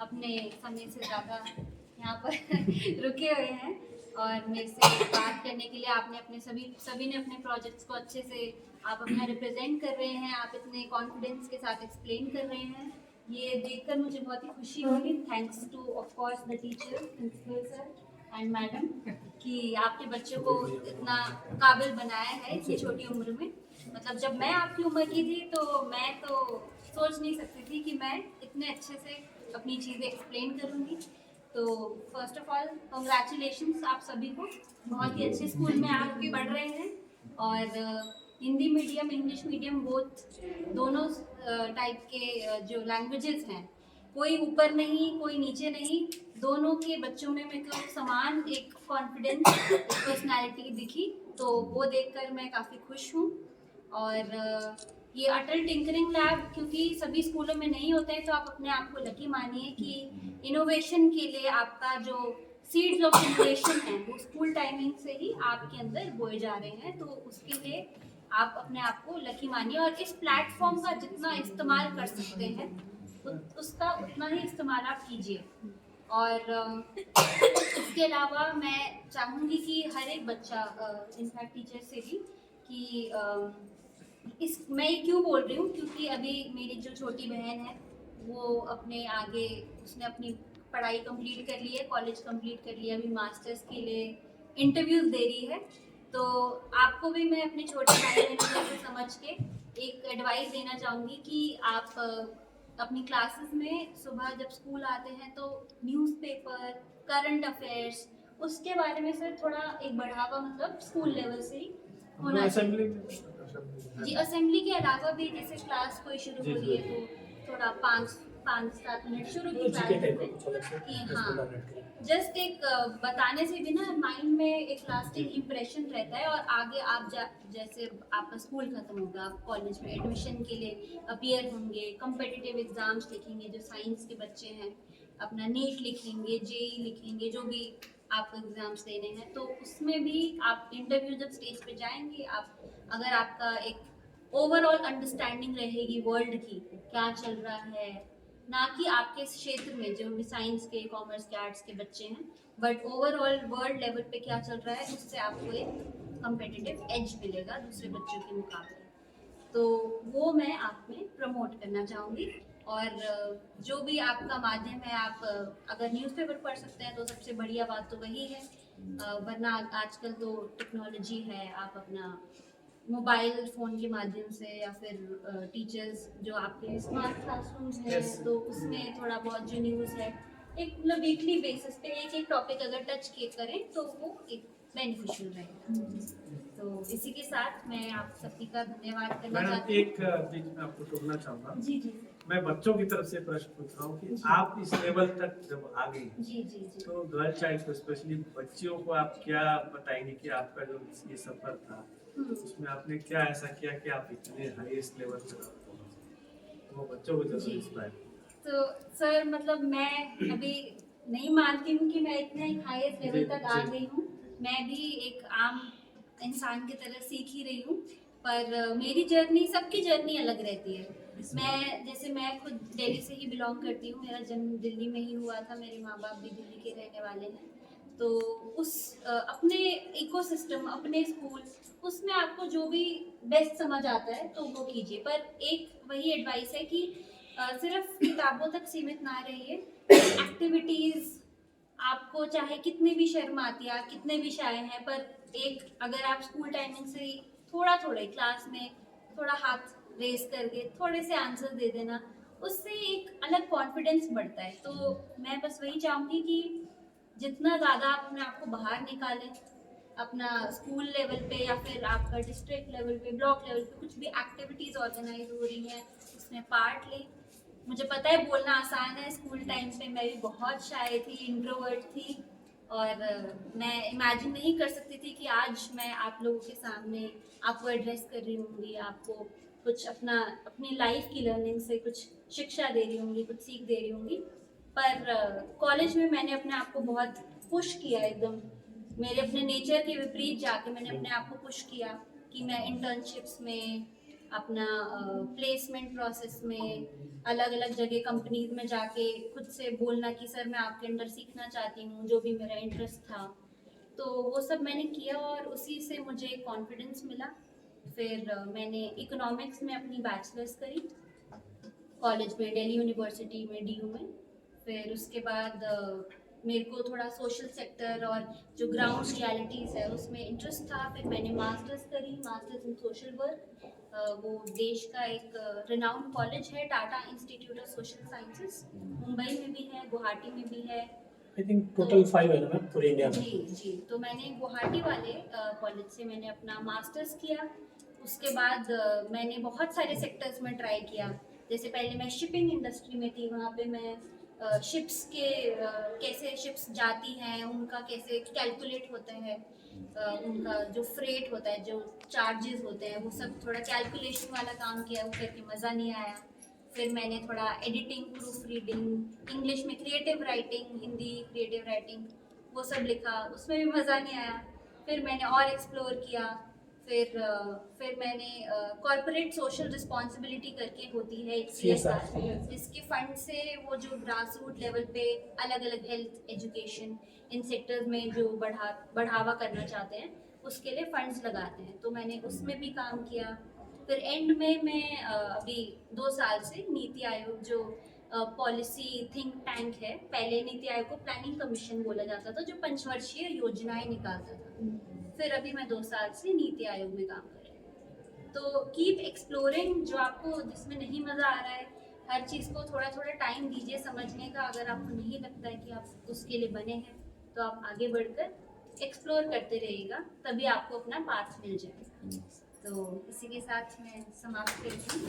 अपने समय से ज़्यादा यहाँ पर रुके हुए हैं और मेरे से बात करने के लिए आपने अपने सभी ने अपने प्रोजेक्ट्स को अच्छे से आप अपना रिप्रेजेंट कर रहे हैं, आप इतने कॉन्फिडेंस के साथ एक्सप्लेन कर रहे हैं, ये देखकर मुझे बहुत ही खुशी हुई। Thanks to of course the teacher, principal sir and madam कि आपके बच्चों को इतना काबिल बनाया है इतनी छोटी उम्र में। मतलब जब मैं आपकी उम्र की थी तो मैं तो सोच नहीं सकती थी कि मैं इतने अच्छे से अपनी चीज़ें एक्सप्लेन करूँगी। तो फर्स्ट ऑफ ऑल कंग्रेचुलेशंस आप सभी को, बहुत ही अच्छे स्कूल में आप भी पढ़ रहे हैं और हिंदी मीडियम इंग्लिश मीडियम दोनों टाइप के जो लैंग्वेजेस हैं, कोई ऊपर नहीं कोई नीचे नहीं, दोनों के बच्चों में मेरे को समान एक कॉन्फिडेंस पर्सनालिटी दिखी, तो वो देखकर मैं काफ़ी खुश हूँ। और ये अटल टिंकरिंग लैब क्योंकि सभी स्कूलों में नहीं होते हैं, तो आप अपने आप को लकी मानिए कि इनोवेशन के लिए आपका जो सीड्स ऑफ इनोवेशन है वो स्कूल टाइमिंग से ही आपके अंदर बोए जा रहे हैं। तो उसके लिए आप अपने आप को लकी मानिए और इस प्लेटफॉर्म का जितना इस्तेमाल कर सकते हैं उसका उतना ही इस्तेमाल आप कीजिए। और इसके अलावा मैं चाहूँगी कि हर एक बच्चा, इनफैक्ट टीचर से भी, कि मैं ये क्यों बोल रही हूँ क्योंकि अभी मेरी जो छोटी बहन है वो अपने आगे उसने अपनी पढ़ाई कंप्लीट कर ली है, कॉलेज कंप्लीट कर लिया, अभी मास्टर्स के लिए इंटरव्यूज दे रही है। तो आपको भी मैं अपने छोटे भाई बहन को समझ के एक एडवाइस देना चाहूँगी कि आप अपनी क्लासेस में सुबह जब स्कूल आते हैं तो न्यूज़पेपर, करंट अफेयर्स, उसके बारे में सर थोड़ा एक बढ़ावा मतलब स्कूल लेवल से ही होना चाहिए। जी, असेंबली के अलावा भी जैसे क्लास कोई शुरू हो रही है तो थोड़ा 5-7 मिनट शुरू की क्लास कि हाँ, जस्ट एक बताने से भी ना माइंड में एक लास्टिंग इम्प्रेशन रहता है और आगे आप जैसे आपका स्कूल खत्म होगा, आप कॉलेज में एडमिशन के लिए अपीयर होंगे, कम्पिटिटिव एग्जाम्स लिखेंगे, जो साइंस के बच्चे हैं अपना नीट लिखेंगे, जेई लिखेंगे, जो भी आपको एग्जाम्स देने हैं, तो उसमें भी आप इंटरव्यू जब स्टेज पे जाएंगे, आप अगर आपका एक ओवरऑल अंडरस्टैंडिंग रहेगी वर्ल्ड की क्या चल रहा है, ना कि आपके क्षेत्र में जो भी साइंस के, कॉमर्स के, आर्ट्स के बच्चे हैं, बट ओवरऑल वर्ल्ड लेवल पे क्या चल रहा है, उससे आपको एक कंपेटिटिव एज मिलेगा दूसरे बच्चों के मुकाबले। तो वो मैं आप में प्रमोट करना चाहूँगी। और जो भी आपका माध्यम है, आप अगर न्यूज़पेपर पढ़ सकते हैं तो सबसे बढ़िया बात तो वही है, वरना आजकल तो टेक्नोलॉजी है, आप अपना मोबाइल फ़ोन के माध्यम से या फिर टीचर्स जो आपके स्मार्ट क्लासरूम्स हैं तो उसमें थोड़ा बहुत जो न्यूज़ है एक मतलब वीकली बेसिस पे एक एक टॉपिक अगर टच किए करें तो वो एक बेनिफिशियल रहेगा। तो इसी के साथ मैं आप सभी का धन्यवाद करना चाहती हूँ। एक चीज मैं आपको टोकना चाहूंगा। जी जी मैं बच्चों की तरफ से प्रश्न पूछ रहा हूँ कि आप इस लेवल तक जब आ गई जी जी जी तो गर्ल चाइल्ड को स्पेशली बच्चियों को आप क्या बताएंगे कि आपका जो ये सफर था उसमें आपने क्या ऐसा किया कि आप इतने हाईएस्ट लेवल तक पहुंचे? वो बच्चों को जरूर इंस्पायर। तो सर मतलब मैं अभी नहीं मानती हूँ कि मैं इतने हाईएस्ट लेवल तक आ गई हूँ, मैं भी एक आम इंसान की तरह सीख ही रही हूँ, पर मेरी जर्नी, सबकी जर्नी अलग रहती है। मैं खुद दिल्ली से ही बिलोंग करती हूँ, मेरा जन्म दिल्ली में ही हुआ था, मेरे माँ बाप भी दिल्ली के रहने वाले हैं। तो उस अपने इकोसिस्टम, अपने स्कूल, उसमें आपको जो भी बेस्ट समझ आता है तो वो कीजिए, पर एक वही एडवाइस है कि सिर्फ किताबों तक सीमित ना रहिए, एक्टिविटीज़ आपको चाहे कितनी भी शर्म आती है, आप कितने भी शाय हैं, पर एक अगर आप स्कूल टाइमिंग से ही थोड़ा थोड़ा क्लास में थोड़ा हाथ रेस करके थोड़े से आंसर दे देना, उससे एक अलग कॉन्फिडेंस बढ़ता है। तो मैं बस वही चाहूँगी कि जितना ज़्यादा आप अपने आप को बाहर निकालें, अपना स्कूल लेवल पे या फिर आपका डिस्ट्रिक्ट लेवल पे, ब्लॉक लेवल पे कुछ भी एक्टिविटीज़ ऑर्गेनाइज हो रही हैं उसमें पार्ट लें। मुझे पता है बोलना आसान है, स्कूल टाइम पे मैं भी बहुत शाय थी, इंट्रोवर्ट थी, और मैं इमेजिन नहीं कर सकती थी कि आज मैं आप लोगों के सामने आपको एड्रेस कर रही होंगी, आपको कुछ अपनी लाइफ की लर्निंग से कुछ शिक्षा दे रही होंगी, कुछ सीख दे रही होंगी। पर कॉलेज में मैंने अपने आप को बहुत पुश किया, एकदम मेरे अपने नेचर के विपरीत जाके मैंने अपने आप को पुश किया कि मैं इंटर्नशिप्स में अपना प्लेसमेंट प्रोसेस में अलग अलग जगह कंपनीज में जाके खुद से बोलना कि सर मैं आपके अंडर सीखना चाहती हूँ, जो भी मेरा इंटरेस्ट था। तो वो सब मैंने किया और उसी से मुझे कॉन्फिडेंस मिला। फिर मैंने इकोनॉमिक्स में अपनी बैचलर्स करी कॉलेज में, दिल्ली यूनिवर्सिटी में, DU में। फिर उसके बाद मेरे को थोड़ा सोशल सेक्टर और जो ग्राउंड रियलिटीज़ है उसमें इंटरेस्ट था। फिर मैंने मास्टर्स करी, मास्टर्स इन सोशल वर्क। वो देश का एक रिनाउंड कॉलेज है, Tata institute of social sciences. Mumbai में भी है, गुवाहाटी में भी है। आई थिंक टोटल 5 है ना मैम पूरे इंडिया में? जी जी। तो मैंने गुवाहाटी वाले कॉलेज से मैंने अपना मास्टर्स किया। उसके बाद मैंने बहुत सारे सेक्टर्स में ट्राई किया। जैसे पहले मैं शिपिंग इंडस्ट्री में थी, वहाँ पे मैं शिप्स के कैसे शिप्स जाती हैं, उनका कैसे कैलकुलेट होता है, उनका जो फ्रेट होता है, जो चार्जेस होते हैं, वो सब थोड़ा कैलकुलेशन वाला काम किया। वो करके मज़ा नहीं आया। फिर मैंने थोड़ा एडिटिंग, प्रूफ रीडिंग, इंग्लिश में creative writing, Hindi creative writing, वो सब लिखा, उसमें भी मज़ा नहीं आया। फिर मैंने और एक्सप्लोर किया। फिर मैंने कॉर्पोरेट सोशल रिस्पॉन्सिबिलिटी करके होती है एक CSR, जिसके फंड से वो जो ग्रास रूट लेवल पे अलग अलग हेल्थ, एजुकेशन, इन सेक्टर्स में जो बढ़ावा करना चाहते हैं उसके लिए फंड्स लगाते हैं। तो मैंने उसमें भी काम किया। फिर एंड में मैं अभी 2 साल से नीति आयोग जो पॉलिसी थिंक टैंक है, पहले नीति आयोग को प्लानिंग कमीशन बोला जाता था, जो पंचवर्षीय योजनाएं निकालता था। फिर अभी मैं 2 साल से नीति आयोग में काम कर रही हूँ। तो कीप एक्सप्लोरिंग, जो आपको जिसमें नहीं मज़ा आ रहा है, हर चीज़ को थोड़ा थोड़ा टाइम दीजिए समझने का। अगर आपको नहीं लगता है कि आप उसके लिए बने हैं, तो आप आगे बढ़कर एक्सप्लोर करते रहिएगा, तभी आपको अपना पाथ मिल जाएगा। तो इसी के साथ मैं समाप्त करती हूँ।